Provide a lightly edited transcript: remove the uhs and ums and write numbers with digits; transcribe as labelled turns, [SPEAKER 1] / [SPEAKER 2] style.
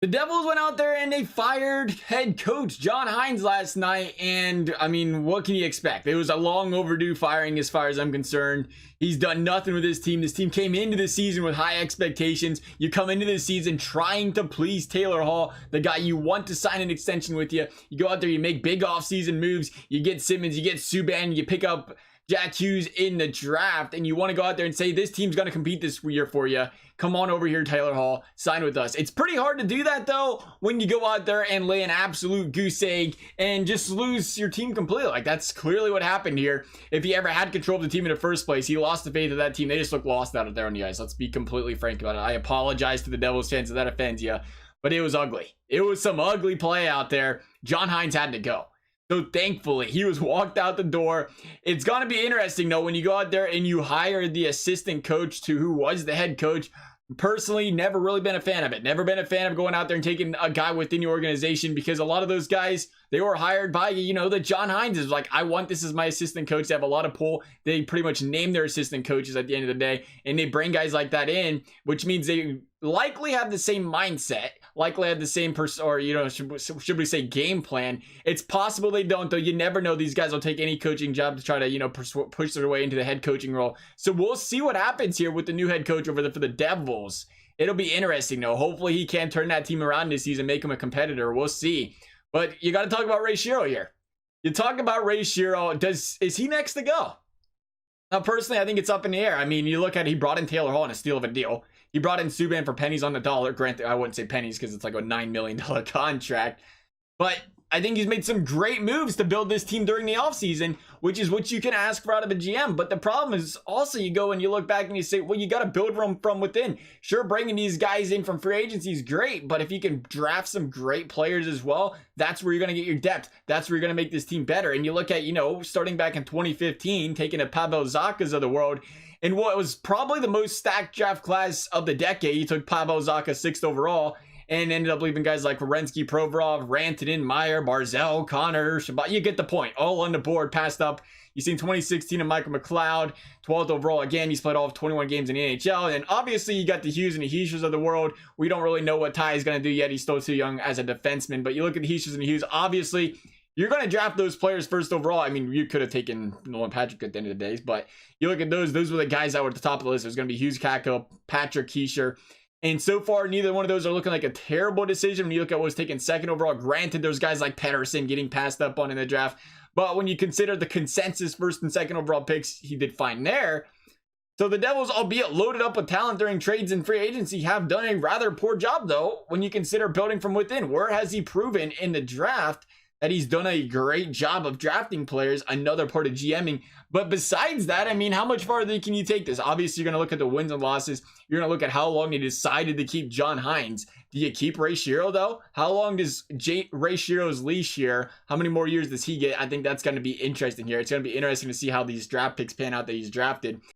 [SPEAKER 1] The Devils went out there and they fired head coach John Hynes last night. And I mean, what can you expect? It was a long overdue firing as far as I'm concerned. He's done nothing with his team. This team came into the season with high expectations. You come into the season trying to please Taylor Hall, the guy you want to sign an extension with you. You go out there, you make big offseason moves. You get Simmons, you get Subban, you pick up Jack Hughes in the draft, and you want to go out there and say this team's going to compete this year for you. Come on over here, Taylor Hall, sign with us. It's pretty hard to do that though when you go out there and lay an absolute goose egg and just lose your team completely. Like, that's clearly what happened here. If he ever had control of the team in the first place, he lost the faith of that team. They just look lost out there on the ice. Let's be completely frank about it. I apologize to the Devils fans if that offends you, but it was ugly. It was some ugly play out there. John Hynes had to go. So thankfully, he was walked out the door. It's going to be interesting, though, when you go out there and you hire the assistant coach to who was the head coach. Personally, never really been a fan of it. Never been a fan of going out there and taking a guy within your organization, because a lot of those guys, they were hired by, the John Hynes is like, I want this as my assistant coach. They have a lot of pull. They pretty much name their assistant coaches at the end of the day, and they bring guys like that in, which means they likely have the same mindset, likely have the same should we say game plan. It's possible they don't, though. You never know. These guys will take any coaching job to try to push their way into the head coaching role. So we'll see what happens here with the new head coach over there for the Devils. It'll be interesting, though. Hopefully he can turn that team around this season, make them a competitor. We'll see. But you got to talk about Shero here. You talk about Shero. Is he next to go? Now, personally, I think it's up in the air. I mean, you look at it, he brought in Taylor Hall in a steal of a deal. He brought in Subban for pennies on the dollar. Granted, I wouldn't say pennies because it's like a $9 million contract. But I think he's made some great moves to build this team during the offseason, which is what you can ask for out of a GM. But the problem is also you go and you look back and you say, well, you got to build from within. Sure, bringing these guys in from free agency is great, but if you can draft some great players as well, that's where you're going to get your depth. That's where you're going to make this team better. And you look at, starting back in 2015, taking a Pavel Zacha's of the world, in what was probably the most stacked draft class of the decade. You took Pavel Zacha 6th overall and ended up leaving guys like Werenski, Provorov, Rantanen, Meyer, Barzell, Connor, Shabbat. You get the point. All on the board, passed up. You seen 2016 of Michael McLeod, 12th overall. Again, he's played all of 21 games in the NHL. And obviously, you got the Hughes and the Hynes of the world. We don't really know what Ty is going to do yet. He's still too young as a defenseman. But you look at the Hynes and the Hughes, obviously, you're going to draft those players first overall. I mean, you could have taken Nolan Patrick at the end of the day, but you look at those were the guys that were at the top of the list. There's going to be Hughes, Kakko, Patrick, Keisher. And so far, neither one of those are looking like a terrible decision. When you look at what was taken second overall, granted, there's guys like Pettersson getting passed up on in the draft. But when you consider the consensus first and second overall picks, he did fine there. So the Devils, albeit loaded up with talent during trades and free agency, have done a rather poor job, though, when you consider building from within. Where has he proven in the draft that he's done a great job of drafting players? Another part of GMing. But besides that, I mean, how much farther can you take this? Obviously, you're going to look at the wins and losses. You're going to look at how long they decided to keep John Hynes. Do you keep Shero, though? How long does Shero's leash here? How many more years does he get? I think that's going to be interesting here. It's going to be interesting to see how these draft picks pan out that he's drafted.